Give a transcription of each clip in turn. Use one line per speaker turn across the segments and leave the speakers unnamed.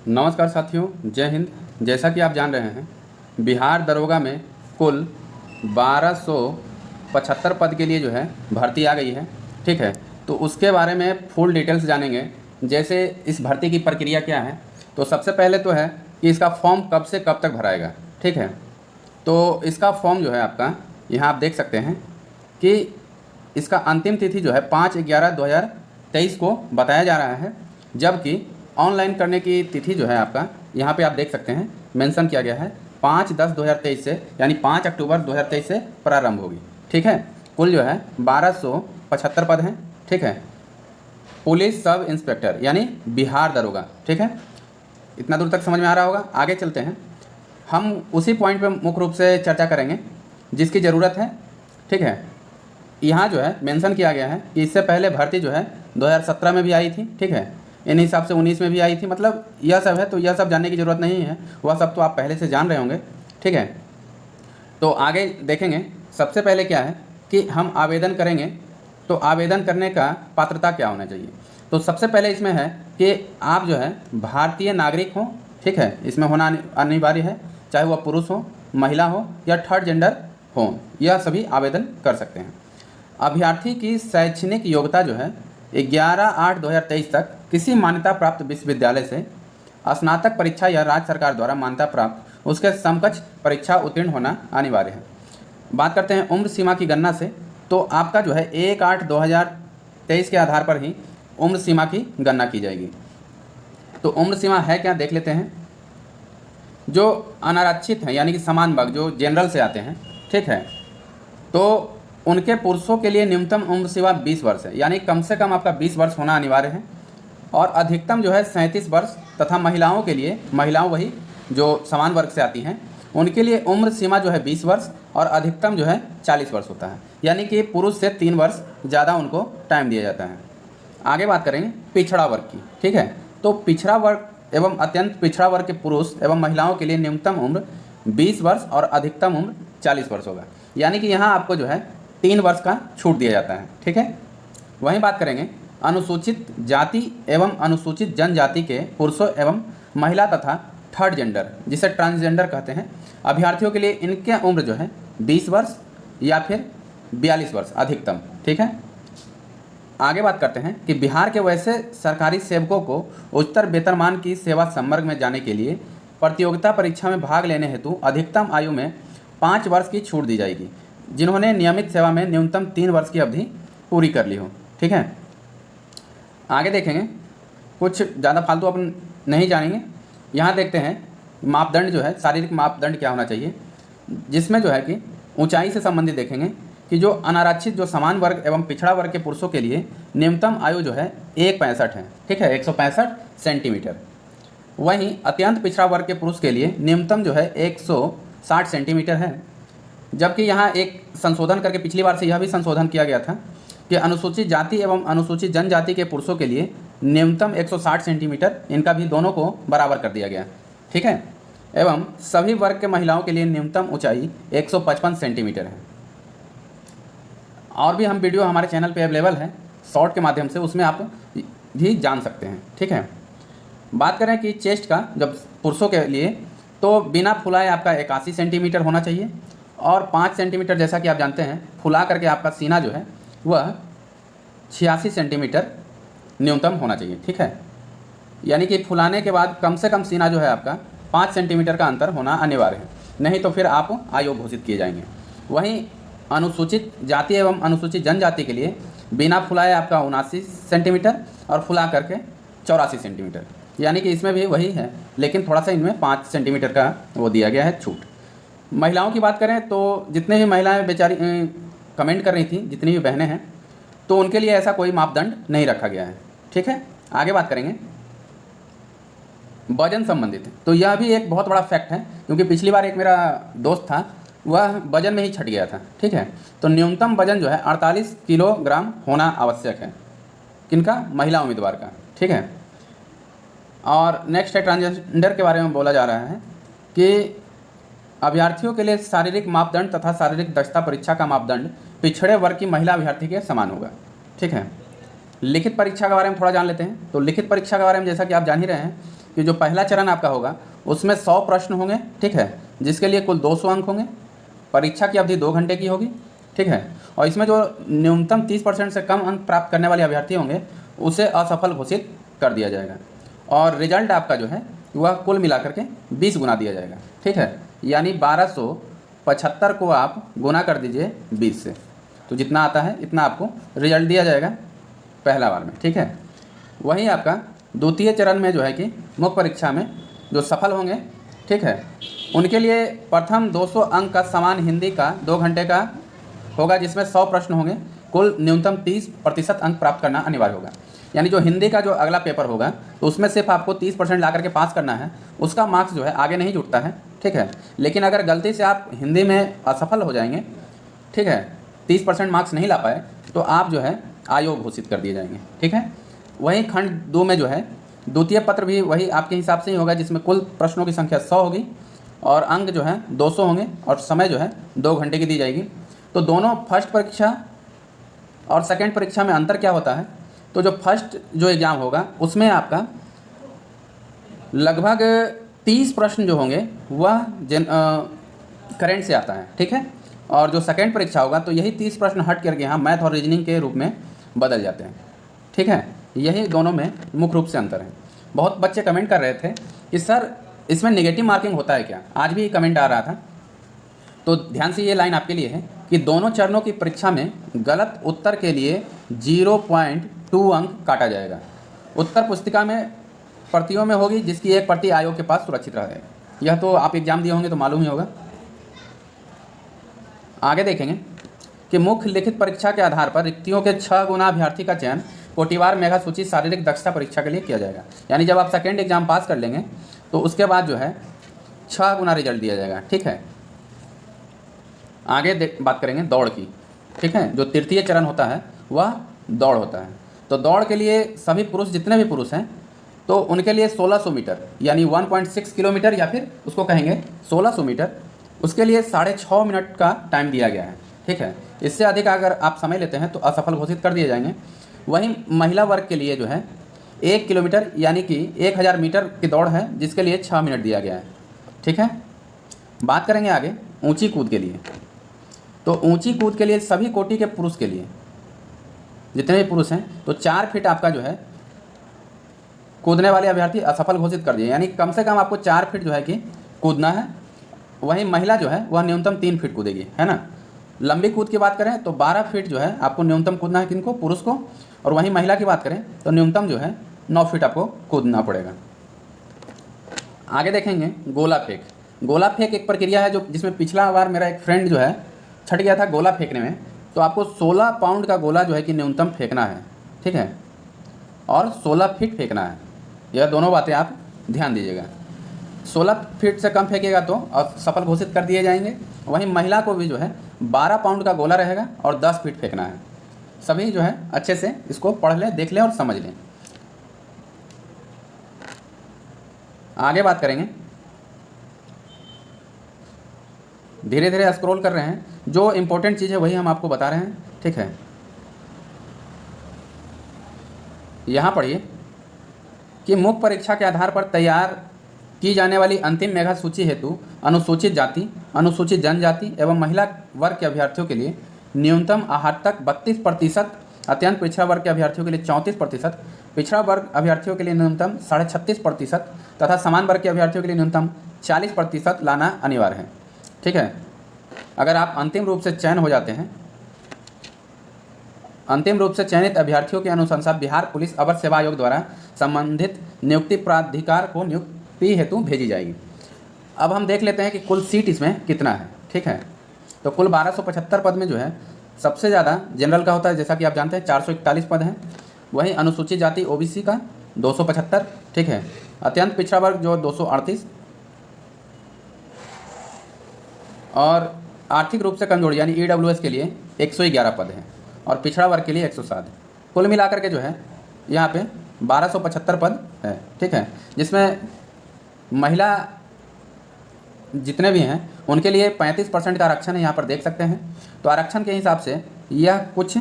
नमस्कार साथियों, जय हिंद। जैसा कि आप जान रहे हैं, बिहार दरोगा में कुल 1275 पद के लिए जो है भर्ती आ गई है। ठीक है, तो उसके बारे में फुल डिटेल्स जानेंगे। जैसे इस भर्ती की प्रक्रिया क्या है, तो सबसे पहले तो है कि इसका फॉर्म कब से कब तक भराएगा। ठीक है, तो इसका फॉर्म जो है आपका यहाँ आप देख सकते हैं कि इसका अंतिम तिथि जो है 5/11/2023 को बताया जा रहा है, जबकि ऑनलाइन करने की तिथि जो है आपका यहाँ पे आप देख सकते हैं मेंशन किया गया है 5/10/2023 से, यानी 5 अक्टूबर 2023 से प्रारंभ होगी। ठीक है, कुल जो है 1275 पद हैं। ठीक है, पुलिस सब इंस्पेक्टर यानी बिहार दरोगा। ठीक है, इतना दूर तक समझ में आ रहा होगा। आगे चलते हैं, हम उसी पॉइंट पे मुख्य रूप से चर्चा करेंगे जिसकी ज़रूरत है। ठीक है, यहाँ जो है मेंशन किया गया है कि इससे पहले भर्ती जो है 2017 में भी आई थी। ठीक है, इन हिसाब से 19 में भी आई थी। मतलब यह सब है, तो यह सब जानने की ज़रूरत नहीं है, वह सब तो आप पहले से जान रहे होंगे। ठीक है, तो आगे देखेंगे। सबसे पहले क्या है कि हम आवेदन करेंगे, तो आवेदन करने का पात्रता क्या होना चाहिए। तो सबसे पहले इसमें है कि आप जो है भारतीय नागरिक हो। ठीक है, इसमें होना अनिवार्य है, चाहे वह पुरुष हो, महिला हो या थर्ड जेंडर हो, यह सभी आवेदन कर सकते हैं। अभ्यर्थी की शैक्षणिक योग्यता जो है 11/8/2023 तक किसी मान्यता प्राप्त विश्वविद्यालय से स्नातक परीक्षा या राज्य सरकार द्वारा मान्यता प्राप्त उसके समकक्ष परीक्षा उत्तीर्ण होना अनिवार्य है। बात करते हैं उम्र सीमा की गणना से, तो आपका जो है 1/8/2023 के आधार पर ही उम्र सीमा की गणना की जाएगी। तो उम्र सीमा है क्या, देख लेते हैं। जो अनारक्षित हैं यानी कि समान वर्ग, जो जनरल से आते हैं, ठीक है, तो उनके पुरुषों के लिए न्यूनतम उम्र सीमा 20 वर्ष है, यानी कम से कम आपका 20 वर्ष होना अनिवार्य है। और अधिकतम जो है 37 वर्ष, तथा महिलाओं के लिए, महिलाओं वही जो समान वर्ग से आती हैं, उनके लिए उम्र सीमा जो है 20 वर्ष और अधिकतम जो है 40 वर्ष होता है, यानी कि पुरुष से 3 वर्ष ज़्यादा उनको टाइम दिया जाता है। आगे बात करेंगे पिछड़ा वर्ग की। ठीक है, तो पिछड़ा वर्ग एवं अत्यंत पिछड़ा वर्ग के पुरुष एवं महिलाओं के लिए न्यूनतम उम्र 20 वर्ष और अधिकतम उम्र 40 वर्ष होगा, यानी कि यहाँ आपको जो है 3 वर्ष का छूट दिया जाता है। ठीक है, वहीं बात करेंगे अनुसूचित जाति एवं अनुसूचित जनजाति के पुरुषों एवं महिला तथा थर्ड जेंडर, जिसे ट्रांसजेंडर कहते हैं, अभ्यर्थियों के लिए इनके उम्र जो है 20 वर्ष या फिर 42 वर्ष अधिकतम। ठीक है, आगे बात करते हैं कि बिहार के वैसे सरकारी सेवकों को उच्चतर वेतनमान की सेवा संवर्ग में जाने के लिए प्रतियोगिता परीक्षा में भाग लेने हेतु अधिकतम आयु में 5 वर्ष की छूट दी जाएगी, जिन्होंने नियमित सेवा में न्यूनतम 3 वर्ष की अवधि पूरी कर ली हो। ठीक है, आगे देखेंगे, कुछ ज़्यादा फालतू अपन नहीं जानेंगे। यहाँ देखते हैं मापदंड जो है, शारीरिक मापदंड क्या होना चाहिए, जिसमें जो है कि ऊंचाई से संबंधित देखेंगे कि जो अनारक्षित, जो समान वर्ग एवं पिछड़ा वर्ग के पुरुषों के लिए न्यूनतम आयु जो है 1.65 है। ठीक है, 165 सेंटीमीटर। वहीं अत्यंत पिछड़ा वर्ग के पुरुष के लिए न्यूनतम जो है 160 सेंटीमीटर है। जबकि यहाँ एक संशोधन करके पिछली बार से यह भी संशोधन किया गया था कि अनुसूचित जाति एवं अनुसूचित जनजाति के पुरुषों के लिए न्यूनतम 160 सेंटीमीटर, इनका भी दोनों को बराबर कर दिया गया। ठीक है, एवं सभी वर्ग के महिलाओं के लिए न्यूनतम ऊंचाई 155 सेंटीमीटर है। और भी हम वीडियो हमारे चैनल पे अवेलेबल है शॉर्ट के माध्यम से, उसमें आप भी जान सकते हैं। ठीक है, बात करें कि चेस्ट का, जब पुरुषों के लिए, तो बिना फुलाए आपका 81 सेंटीमीटर होना चाहिए और 5 सेंटीमीटर, जैसा कि आप जानते हैं, फुला करके आपका सीना जो है वह 86 सेंटीमीटर न्यूनतम होना चाहिए। ठीक है, यानी कि फुलाने के बाद कम से कम सीना जो है आपका 5 सेंटीमीटर का अंतर होना अनिवार्य है, नहीं तो फिर आप अयोग्य घोषित किए जाएंगे। वहीं अनुसूचित जाति एवं अनुसूचित जनजाति के लिए बिना फुलाए आपका 79 सेंटीमीटर और फुला करके 84 सेंटीमीटर, यानी कि इसमें भी वही है, लेकिन थोड़ा सा इनमें 5 सेंटीमीटर का वो दिया गया है छूट। महिलाओं की बात करें तो जितने भी महिलाएं बेचारी कमेंट कर रही थी, जितनी भी बहनें हैं, तो उनके लिए ऐसा कोई मापदंड नहीं रखा गया है। ठीक है, आगे बात करेंगे वजन संबंधित। तो यह भी एक बहुत बड़ा फैक्ट है, क्योंकि पिछली बार एक मेरा दोस्त था, वह वजन में ही छट गया था। ठीक है, तो न्यूनतम वजन जो है 48 किलोग्राम होना आवश्यक है, किनका, महिला उम्मीदवार का। ठीक है, और नेक्स्ट है ट्रांसजेंडर के बारे में बोला जा रहा है कि अभ्यर्थियों के लिए शारीरिक मापदंड तथा शारीरिक दक्षता परीक्षा का मापदंड पिछड़े वर्ग की महिला अभ्यर्थी के समान होगा। ठीक है, लिखित परीक्षा के बारे में थोड़ा जान लेते हैं। तो लिखित परीक्षा के बारे में जैसा कि आप जान ही रहे हैं कि जो पहला चरण आपका होगा उसमें 100 प्रश्न होंगे, ठीक है, जिसके लिए कुल 200 अंक होंगे। परीक्षा की अवधि 2 घंटे की होगी, ठीक है। और इसमें जो न्यूनतम 30% से कम अंक प्राप्त करने वाले अभ्यर्थी होंगे उसे असफल घोषित कर दिया जाएगा। और रिजल्ट आपका जो है वह कुल मिलाकर के 20 गुना दिया जाएगा, ठीक है। यानी 1275 को आप गुना कर दीजिए 20 से, तो जितना आता है इतना आपको रिजल्ट दिया जाएगा पहला बार में, ठीक है। वहीं आपका द्वितीय चरण में जो है कि मुख्य परीक्षा में जो सफल होंगे, ठीक है, उनके लिए प्रथम 200 अंक का समान हिंदी का 2 घंटे का होगा, जिसमें 100 प्रश्न होंगे। कुल न्यूनतम 30% अंक प्राप्त करना अनिवार्य होगा। यानी जो हिंदी का जो अगला पेपर होगा तो उसमें सिर्फ आपको 30% ला करके पास करना है, उसका मार्क्स जो है आगे नहीं जुड़ता है, ठीक है। लेकिन अगर गलती से आप हिंदी में असफल हो जाएंगे, ठीक है, 30% मार्क्स नहीं ला पाए, तो आप जो है अयोग्य घोषित कर दिए जाएंगे, ठीक है। वहीं खंड 2 में जो है द्वितीय पत्र भी वही आपके हिसाब से ही होगा, जिसमें कुल प्रश्नों की संख्या 100 होगी और अंक जो है 200 होंगे और समय जो है 2 घंटे की दी जाएगी। तो दोनों फर्स्ट परीक्षा और सेकंड परीक्षा में अंतर क्या होता है, तो जो फर्स्ट जो एग्ज़ाम होगा उसमें आपका लगभग 30 प्रश्न जो होंगे वह करंट से आता है, ठीक है। और जो सेकंड परीक्षा होगा तो यही 30 प्रश्न हट करके यहाँ मैथ और रीजनिंग के रूप में बदल जाते हैं, ठीक है। यही दोनों में मुख्य रूप से अंतर है। बहुत बच्चे कमेंट कर रहे थे कि सर इसमें नेगेटिव मार्किंग होता है क्या, आज भी कमेंट आ रहा था। तो ध्यान से ये लाइन आपके लिए है कि दोनों चरणों की परीक्षा में गलत उत्तर के लिए 0.2 अंक काटा जाएगा। उत्तर पुस्तिका में प्रतियों में होगी, जिसकी एक प्रति आयोग के पास सुरक्षित रहेगा। यह तो आप एग्जाम दिए होंगे तो मालूम ही होगा। आगे देखेंगे कि मुख्य लिखित परीक्षा के आधार पर रिक्तियों के 6 गुना अभ्यर्थी का चयन कोटिवार मेधा सूची शारीरिक दक्षता परीक्षा के लिए किया जाएगा। यानी जब आप सेकेंड एग्जाम पास कर लेंगे तो उसके बाद जो है 6 गुना रिजल्ट दिया जाएगा, ठीक है। आगे बात करेंगे दौड़ की, ठीक है। जो तृतीय चरण होता है वह दौड़ होता है। तो दौड़ के लिए सभी पुरुष, जितने भी पुरुष हैं, तो उनके लिए 1600 मीटर यानी 1.6 किलोमीटर या फिर उसको कहेंगे 1600 मीटर, उसके लिए 6.5 मिनट का टाइम दिया गया है, ठीक है। इससे अधिक अगर आप समय लेते हैं तो असफल घोषित कर दिए जाएंगे। वहीं महिला वर्ग के लिए जो है 1 किलोमीटर यानी कि 1000 मीटर की दौड़ है, जिसके लिए 6 मिनट दिया गया है, ठीक है। बात करेंगे आगे ऊंची कूद के लिए। तो ऊंची कूद के लिए सभी कोटि के पुरुष के लिए, जितने भी पुरुष हैं, तो 4 फीट आपका जो है कूदने वाले अभ्यर्थी असफल घोषित कर दिए। यानी कम से कम आपको 4 फीट जो है कि कूदना है। वहीं महिला जो है वह न्यूनतम 3 फीट कूदेगी, है ना। लंबी कूद की बात करें तो 12 फीट जो है आपको न्यूनतम कूदना है, किनको, पुरुष को। और वहीं महिला की बात करें तो न्यूनतम जो है 9 फीट आपको कूदना पड़ेगा। आगे देखेंगे गोला फेंक। गोला फेंक एक प्रक्रिया है जो जिसमें पिछला बार मेरा एक फ्रेंड जो है छट गया था गोला फेंकने में। तो आपको 16 पाउंड का गोला जो है कि न्यूनतम फेंकना है, ठीक है, और 16 फीट फेंकना है। यह दोनों बातें आप ध्यान दीजिएगा। 16 फीट से कम फेंकेगा तो असफल घोषित कर दिए जाएंगे। वहीं महिला को भी जो है 12 पाउंड का गोला रहेगा और 10 फीट फेंकना है। सभी जो है अच्छे से इसको पढ़ लें, देख लें और समझ लें। आगे बात करेंगे, धीरे धीरे स्क्रॉल कर रहे हैं, जो इम्पोर्टेंट चीज़ है वही हम आपको बता रहे हैं, ठीक है। यहाँ पढ़िए कि मुख्य परीक्षा के आधार पर तैयार की जाने वाली अंतिम मेधा सूची हेतु अनुसूचित जाति, अनुसूचित जनजाति एवं महिला वर्ग के अभ्यर्थियों के लिए न्यूनतम आहार तक 32%, अत्यंत पिछड़ा वर्ग के अभ्यर्थियों के लिए 34%, पिछड़ा वर्ग अभ्यर्थियों के लिए न्यूनतम 36.5% तथा समान वर्ग के अभ्यर्थियों के लिए न्यूनतम 40% लाना अनिवार्य है, ठीक है। अगर आप अंतिम रूप से चयन हो जाते हैं, अंतिम रूप से चयनित अभ्यर्थियों की अनुशंसा बिहार पुलिस अवर सेवा आयोग द्वारा संबंधित नियुक्ति प्राधिकार को नियुक्ति हेतु भेजी जाएगी। अब हम देख लेते हैं कि कुल सीट इसमें कितना है, ठीक है। तो कुल 1275 पद में जो है सबसे ज़्यादा जनरल का होता है, जैसा कि आप जानते हैं 441 पद हैं। वहीं अनुसूचित जाति ओबीसी का 275, ठीक है। अत्यंत पिछड़ा वर्ग जो 238 और आर्थिक रूप से कमजोर यानी ईडब्ल्यूएस के लिए 111 पद हैं और पिछड़ा वर्ग के लिए 107। कुल मिलाकर के जो है यहाँ पे 1275 पद है, ठीक है। जिसमें महिला जितने भी हैं उनके लिए 35% का आरक्षण है, यहाँ पर देख सकते हैं। तो आरक्षण के हिसाब से यह कुछ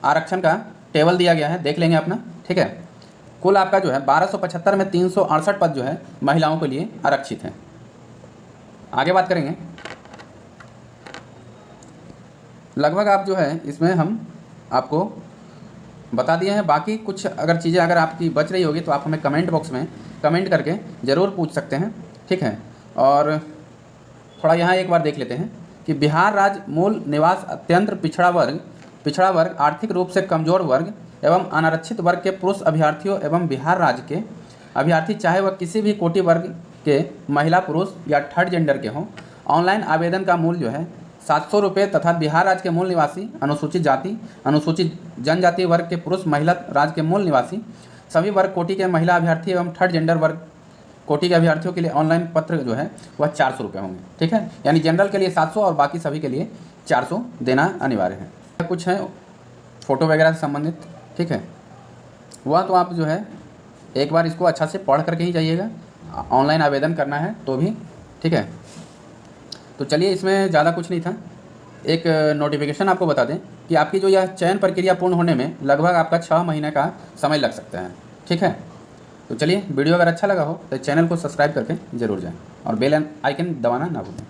आरक्षण का टेबल दिया गया है, देख लेंगे अपना, ठीक है। कुल आपका जो है 1275 में 368 पद जो है महिलाओं के लिए आरक्षित हैं। आगे बात करेंगे, लगभग आप जो है इसमें हम आपको बता दिए हैं। बाकी कुछ अगर चीज़ें अगर आपकी बच रही होगी तो आप हमें कमेंट बॉक्स में कमेंट करके ज़रूर पूछ सकते हैं, ठीक है। और थोड़ा यहाँ एक बार देख लेते हैं कि बिहार राज्य मूल निवास अत्यंत पिछड़ा वर्ग, आर्थिक रूप से कमजोर वर्ग एवं अनारक्षित वर्ग के पुरुष अभ्यर्थियों एवं बिहार राज्य के अभ्यर्थी चाहे वह किसी भी कोटि वर्ग के महिला, पुरुष या थर्ड जेंडर के हों, ऑनलाइन आवेदन का मूल्य जो है 700 रुपये तथा बिहार राज्य के मूल निवासी, अनुसूचित जाति, अनुसूचित जनजाति वर्ग के पुरुष, महिला राज्य के मूल निवासी, सभी वर्ग कोटि के महिला अभ्यर्थी एवं थर्ड जेंडर वर्ग कोटि के अभ्यर्थियों के लिए ऑनलाइन पत्र जो है वह 400 रुपये होंगे, ठीक है। यानी जनरल के लिए 700 और बाकी सभी के लिए 400 देना अनिवार्य है। कुछ है फ़ोटो वगैरह से संबंधित, ठीक है, वह तो आप जो है एक बार इसको अच्छा से पढ़ करके ही जाइएगा। ऑनलाइन आवेदन करना है तो भी, ठीक है। तो चलिए, इसमें ज़्यादा कुछ नहीं था। एक नोटिफिकेशन आपको बता दें कि आपकी जो यह चयन प्रक्रिया पूर्ण होने में लगभग आपका 6 महीने का समय लग सकता है, ठीक है। तो चलिए, वीडियो अगर अच्छा लगा हो तो चैनल को सब्सक्राइब करके ज़रूर जाएं और बेल आइकन दबाना ना भूलें।